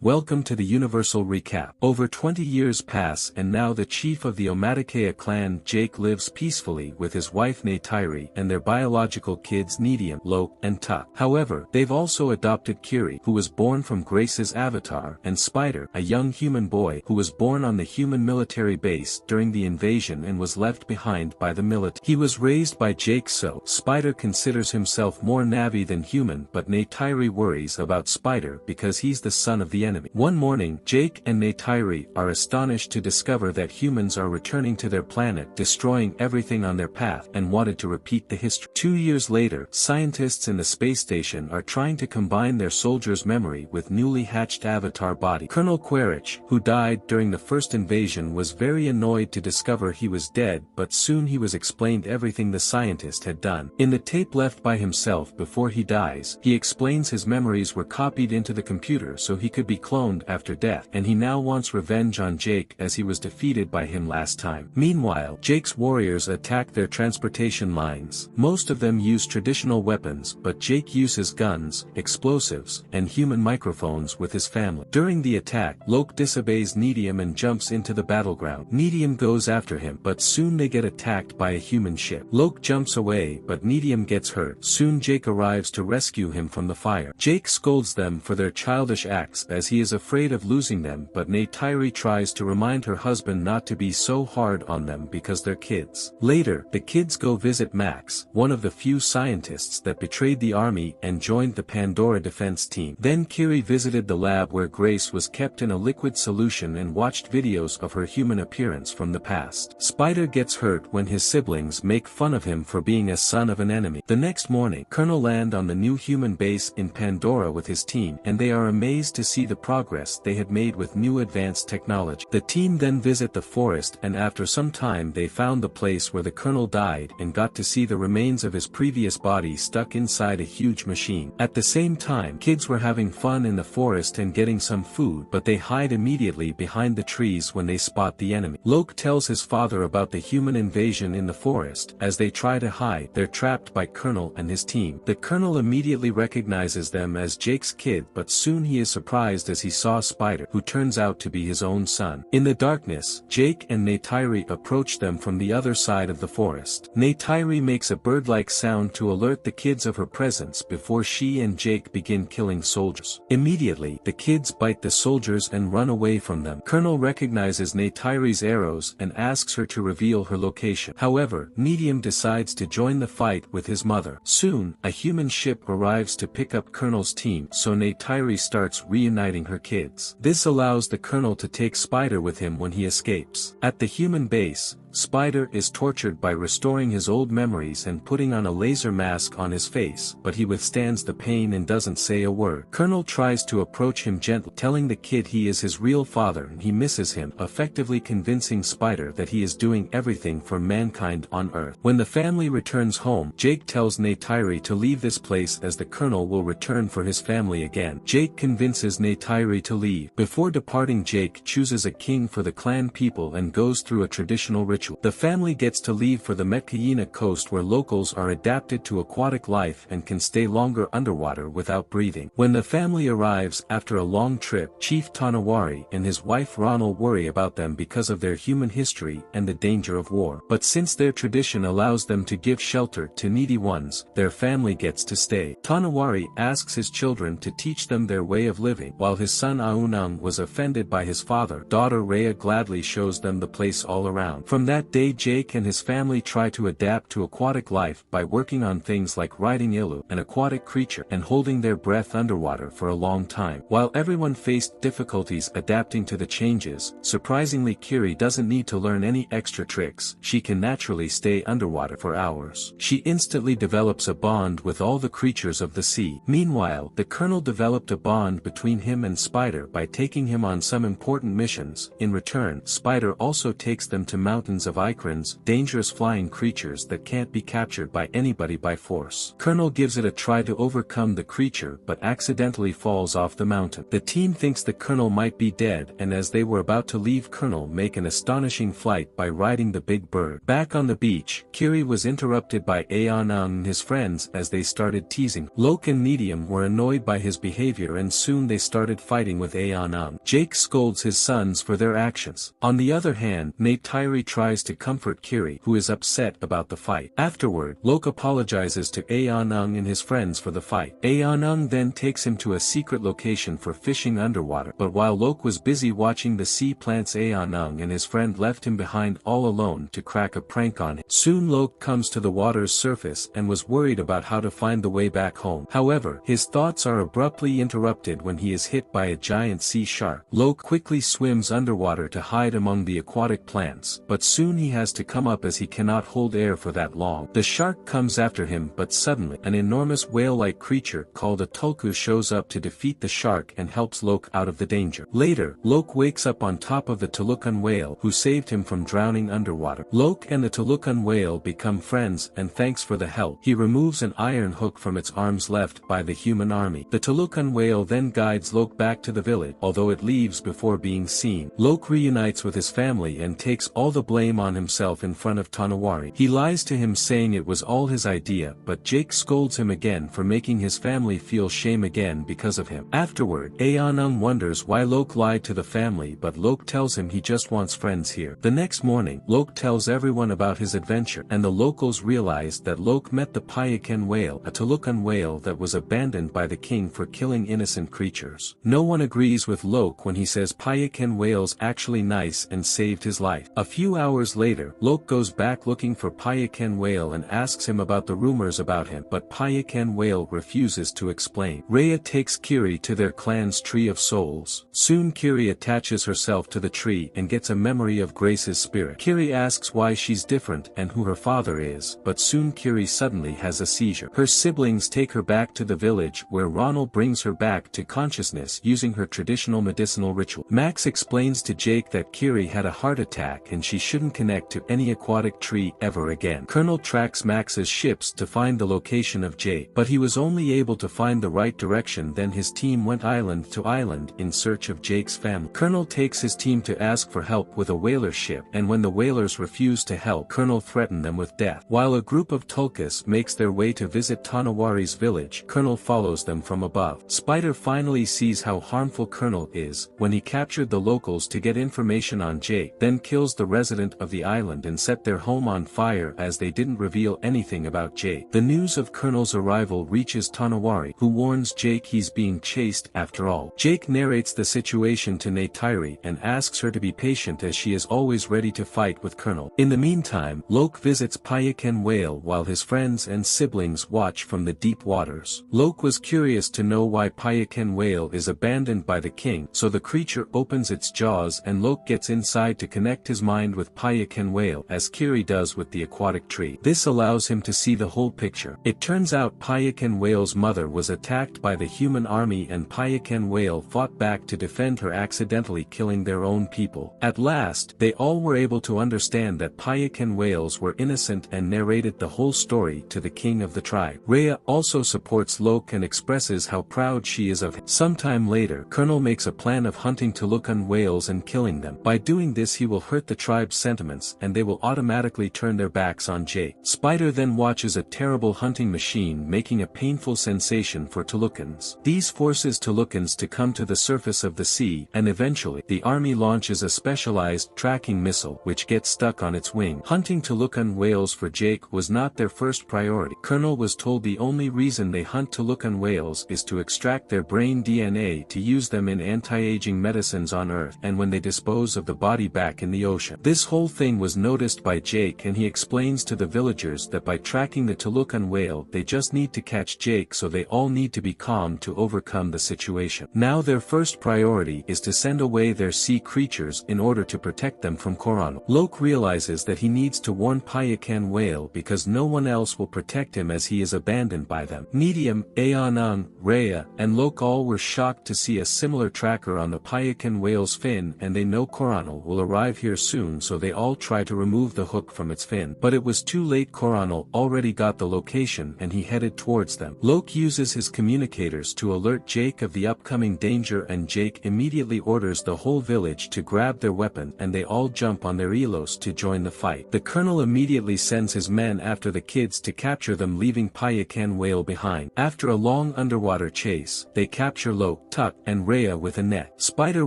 Welcome to the Universal Recap. Over 20 years pass and now the chief of the Omaticaya clan Jake lives peacefully with his wife Neytiri and their biological kids Nedium, Loke, and Tuck. However, they've also adopted Kiri, who was born from Grace's avatar, and Spider, a young human boy who was born on the human military base during the invasion and was left behind by the military. He was raised by Jake, so Spider considers himself more Navi than human, but Neytiri worries about Spider because he's the son of the enemy. One morning, Jake and Neytiri are astonished to discover that humans are returning to their planet, destroying everything on their path, and wanted to repeat the history. 2 years later, scientists in the space station are trying to combine their soldiers' memory with newly hatched avatar body. Colonel QURIES, who died during the first invasion, was very annoyed to discover he was dead, but soon he was explained everything the scientist had done. In the tape left by himself before he dies, he explains his memories were copied into the computer so he could be cloned after death, and he now wants revenge on Jake as he was defeated by him last time. Meanwhile, Jake's warriors attack their transportation lines. Most of them use traditional weapons, but Jake uses guns, explosives, and human microphones with his family. During the attack, Loke disobeys Nedium and jumps into the battleground. Nedium goes after him, but soon they get attacked by a human ship. Loke jumps away, but Nedium gets hurt. Soon Jake arrives to rescue him from the fire. Jake scolds them for their childish acts as he is afraid of losing them, but Neytiri tries to remind her husband not to be so hard on them because they're kids. Later, the kids go visit Max, one of the few scientists that betrayed the army and joined the Pandora defense team. Then Kiri visited the lab where Grace was kept in a liquid solution and watched videos of her human appearance from the past. Spider gets hurt when his siblings make fun of him for being a son of an enemy. The next morning, Colonel lands on the new human base in Pandora with his team, and they are amazed to see the progress they had made with new advanced technology. The team then visit the forest, and after some time they found the place where the colonel died and got to see the remains of his previous body stuck inside a huge machine. At the same time, kids were having fun in the forest and getting some food, but they hide immediately behind the trees when they spot the enemy. Loke tells his father about the human invasion in the forest. As they try to hide, they're trapped by Colonel and his team. The colonel immediately recognizes them as Jake's kid, but soon he is surprised as he saw Spider, who turns out to be his own son. In the darkness, Jake and Neytiri approach them from the other side of the forest. Neytiri makes a bird-like sound to alert the kids of her presence before she and Jake begin killing soldiers. Immediately, the kids bite the soldiers and run away from them. Colonel recognizes Neytiri's arrows and asks her to reveal her location. However, Nedium decides to join the fight with his mother. Soon, a human ship arrives to pick up Colonel's team, so Neytiri starts reuniting her kids. This allows the colonel to take Spider with him when he escapes. At the human base, Spider is tortured by restoring his old memories and putting on a laser mask on his face, but he withstands the pain and doesn't say a word. Colonel tries to approach him gently, telling the kid he is his real father and he misses him, effectively convincing Spider that he is doing everything for mankind on Earth. When the family returns home, Jake tells Neytiri to leave this place as the colonel will return for his family again. Jake convinces Neytiri to leave. Before departing, Jake chooses a king for the clan people and goes through a traditional ritual. The family gets to leave for the Metkayina coast where locals are adapted to aquatic life and can stay longer underwater without breathing. When the family arrives after a long trip, Chief Tanawari and his wife Ronald worry about them because of their human history and the danger of war. But since their tradition allows them to give shelter to needy ones, their family gets to stay. Tanawari asks his children to teach them their way of living. While his son Aunang was offended by his father, daughter Rhea gladly shows them the place all around. From that day, Jake and his family try to adapt to aquatic life by working on things like riding Ilu, an aquatic creature, and holding their breath underwater for a long time. While everyone faced difficulties adapting to the changes, surprisingly Kiri doesn't need to learn any extra tricks. She can naturally stay underwater for hours. She instantly develops a bond with all the creatures of the sea. Meanwhile, the colonel developed a bond between him and Spider by taking him on some important missions. In return, Spider also takes them to mountains tons of ikrans, dangerous flying creatures that can't be captured by anybody by force. Colonel gives it a try to overcome the creature but accidentally falls off the mountain. The team thinks the Colonel might be dead, and as they were about to leave, Colonel make an astonishing flight by riding the big bird. Back on the beach, QURIES was interrupted by Aonung and his friends as they started teasing. Lok and Medium were annoyed by his behavior and soon they started fighting with Aonung. Jake scolds his sons for their actions. On the other hand, Neytiri tries to comfort QURIES, who is upset about the fight. Afterward, Lok apologizes to Aonung and his friends for the fight. Aonung then takes him to a secret location for fishing underwater, but while Lok was busy watching the sea plants, Aonung and his friend left him behind all alone to crack a prank on him. Soon Lok comes to the water's surface and was worried about how to find the way back home. However, his thoughts are abruptly interrupted when he is hit by a giant sea shark. Lok quickly swims underwater to hide among the aquatic plants, but soon he has to come up as he cannot hold air for that long. The shark comes after him, but suddenly, an enormous whale-like creature called a tulku shows up to defeat the shark and helps Lok out of the danger. Later, Lok wakes up on top of the Tolukan whale who saved him from drowning underwater. Lok and the Tolukan whale become friends and thanks for the help. He removes an iron hook from its arms left by the human army. The Tolukan whale then guides Lok back to the village, although it leaves before being seen. Lok reunites with his family and takes all the blame on himself in front of Tonowari. He lies to him saying it was all his idea, but Jake scolds him again for making his family feel shame again because of him. Afterward, Aonung wonders why Lok lied to the family, but Lok tells him he just wants friends here. The next morning, Lok tells everyone about his adventure, and the locals realize that Lok met the Payakan whale, a Tolukan whale that was abandoned by the king for killing innocent creatures. No one agrees with Lok when he says Payakan whale's actually nice and saved his life. A few hours later, Lok goes back looking for Payakan whale and asks him about the rumors about him, but Payakan whale refuses to explain. Rhea takes QURIES to their clan's tree of souls. Soon QURIES attaches herself to the tree and gets a memory of Grace's spirit. QURIES asks why she's different and who her father is, but soon QURIES suddenly has a seizure. Her siblings take her back to the village where Ronald brings her back to consciousness using her traditional medicinal ritual. Max explains to Jake that QURIES had a heart attack and she shouldn't connect to any aquatic tree ever again. Colonel tracks Max's ships to find the location of Jake, but he was only able to find the right direction. Then his team went island to island in search of Jake's family. Colonel takes his team to ask for help with a whaler ship, and when the whalers refuse to help, Colonel threatens them with death. While a group of Tulkus makes their way to visit Tonowari's village, Colonel follows them from above. Spider finally sees how harmful Colonel is when he captured the locals to get information on Jake, then kills the resident of the island and set their home on fire as they didn't reveal anything about Jake. The news of Colonel's arrival reaches Tonowari, who warns Jake he's being chased after all. Jake narrates the situation to Neytiri and asks her to be patient as she is always ready to fight with Colonel. In the meantime, Lok visits Payakan whale while his friends and siblings watch from the deep waters. Lok was curious to know why Payakan whale is abandoned by the king, so the creature opens its jaws and Lok gets inside to connect his mind with Payakan whale as QURIES does with the aquatic tree. This allows him to see the whole picture. It turns out Payakan whale's mother was attacked by the human army and Payakan whale fought back to defend her, accidentally killing their own people. At last, they all were able to understand that Payakan whales were innocent and narrated the whole story to the king of the tribe. Rhea also supports Lok and expresses how proud she is of him. Sometime later, Colonel makes a plan of hunting Tolukan whales and killing them. By doing this he will hurt the tribe's sentiments and they will automatically turn their backs on Jake. Spider then watches a terrible hunting machine making a painful sensation for Tolukans. These forces Tolukans to come to the surface of the sea, and eventually, the army launches a specialized tracking missile which gets stuck on its wing. Hunting Tolukan whales for Jake was not their first priority. Colonel was told the only reason they hunt Tolukan whales is to extract their brain DNA to use them in anti-aging medicines on Earth and when they dispose of the body back in the ocean. This whole thing was noticed by Jake and he explains to the villagers that by tracking the Tolukan whale they just need to catch Jake, so they all need to be calm to overcome the situation. Now their first priority is to send away their sea creatures in order to protect them from Coronel. Lok realizes that he needs to warn Payakan whale because no one else will protect him as he is abandoned by them. Medium, Aonung, Rhea, and Lok all were shocked to see a similar tracker on the Payakan whale's fin, and they know Coronel will arrive here soon, so they they all try to remove the hook from its fin. But it was too late. Coronel already got the location and he headed towards them. Loke uses his communicators to alert Jake of the upcoming danger, and Jake immediately orders the whole village to grab their weapon, and they all jump on their elos to join the fight. The colonel immediately sends his men after the kids to capture them, leaving peacock whale behind. After a long underwater chase, they capture Loke, Tuck, and Rhea with a net. Spider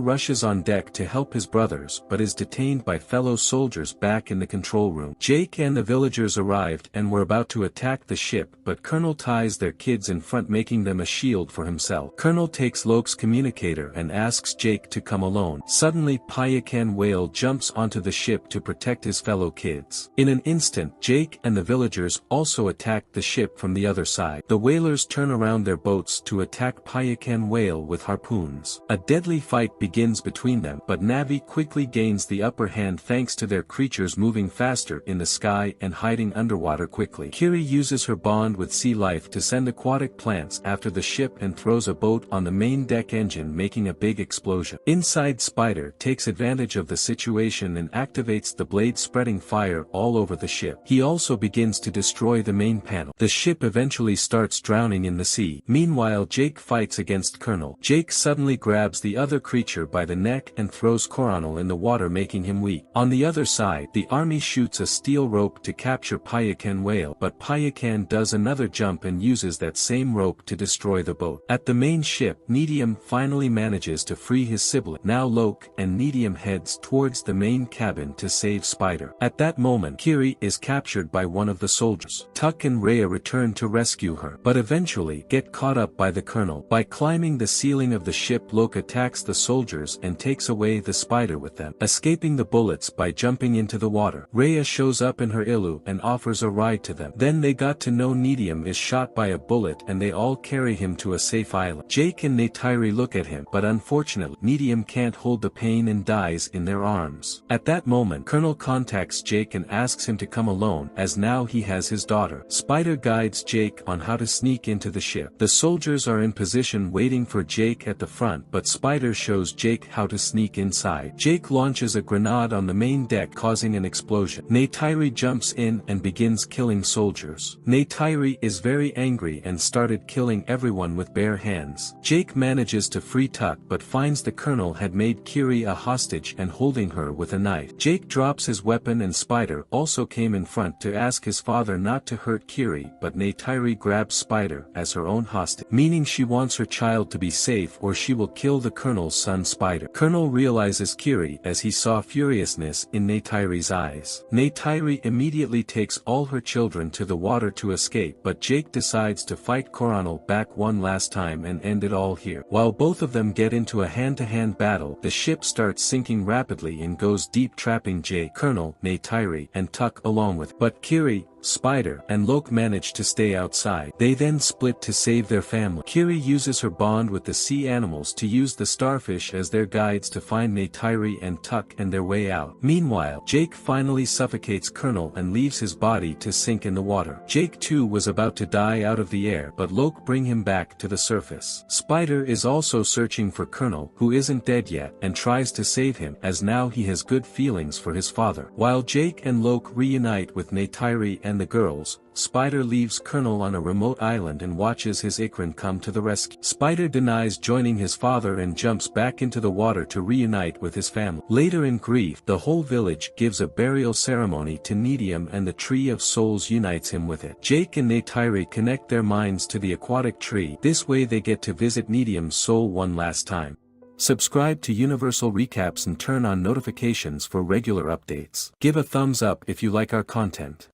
rushes on deck to help his brothers but is detained by fellow soldiers back in the control room. Jake and the villagers arrived and were about to attack the ship, but Colonel ties their kids in front, making them a shield for himself. Colonel takes Loke's communicator and asks Jake to come alone. Suddenly peacock whale jumps onto the ship to protect his fellow kids. In an instant, Jake and the villagers also attack the ship from the other side. The whalers turn around their boats to attack peacock whale with harpoons. A deadly fight begins between them, but Navi quickly gains the upper hand thanks to their creatures moving faster in the sky and hiding underwater quickly. Kiri uses her bond with sea life to send aquatic plants after the ship and throws a boat on the main deck engine, making a big explosion. Inside, Spider takes advantage of the situation and activates the blade, spreading fire all over the ship. He also begins to destroy the main panel. The ship eventually starts drowning in the sea. Meanwhile, Jake fights against Colonel. Jake suddenly grabs the other creature by the neck and throws Coronel in the water, making him weak. On the other side, the army shoots a steel rope to capture peacock whale, but peacock does another jump and uses that same rope to destroy the boat. At the main ship, Medium finally manages to free his sibling. Now Loke and Medium heads towards the main cabin to save Spider. At that moment, Kiri is captured by one of the soldiers. Tuck and Rhea return to rescue her, but eventually get caught up by the Colonel. By climbing the ceiling of the ship, Loke attacks the soldiers and takes away the Spider with them, escaping the bullets by jumping into the water. Rhea shows up in her ilu and offers a ride to them. Then they got to know Medium is shot by a bullet and they all carry him to a safe island. Jake and Neytiri look at him, but unfortunately, Medium can't hold the pain and dies in their arms. At that moment, Colonel contacts Jake and asks him to come alone, as now he has his daughter. Spider guides Jake on how to sneak into the ship. The soldiers are in position waiting for Jake at the front, but Spider shows Jake how to sneak inside. Jake launches a grenade on the main deck, causing an explosion. Neytiri jumps in and begins killing soldiers. Neytiri is very angry and started killing everyone with bare hands. Jake manages to free Tuck but finds the Colonel had made Kiri a hostage and holding her with a knife. Jake drops his weapon and Spider also came in front to ask his father not to hurt Kiri, but Neytiri grabs Spider as her own hostage, meaning she wants her child to be safe or she will kill the Colonel's son Spider. Colonel realizes Kiri as he saw furiousness in Neytiri's eyes. Neytiri immediately takes all her children to the water to escape, but Jake decides to fight Coronel back one last time and end it all here. While both of them get into a hand-to-hand battle, the ship starts sinking rapidly and goes deep, trapping Jake, Colonel, Neytiri, and Tuck along with. But Kiri, Spider, and Loke manage to stay outside. They then split to save their family. Kiri uses her bond with the sea animals to use the starfish as their guides to find Neytiri and Tuck and their way out. Meanwhile, Jake finally suffocates Colonel and leaves his body to sink in the water. Jake too was about to die out of the air, but Loke bring him back to the surface. Spider is also searching for Colonel, who isn't dead yet, and tries to save him as now he has good feelings for his father. While Jake and Loke reunite with Neytiri and the girls, Spider leaves Colonel on a remote island and watches his Ikran come to the rescue. Spider denies joining his father and jumps back into the water to reunite with his family. Later, in grief, the whole village gives a burial ceremony to Medium and the Tree of Souls unites him with it. Jake and Neytiri connect their minds to the aquatic tree. This way they get to visit Medium's soul one last time. Subscribe to Universal Recaps and turn on notifications for regular updates. Give a thumbs up if you like our content.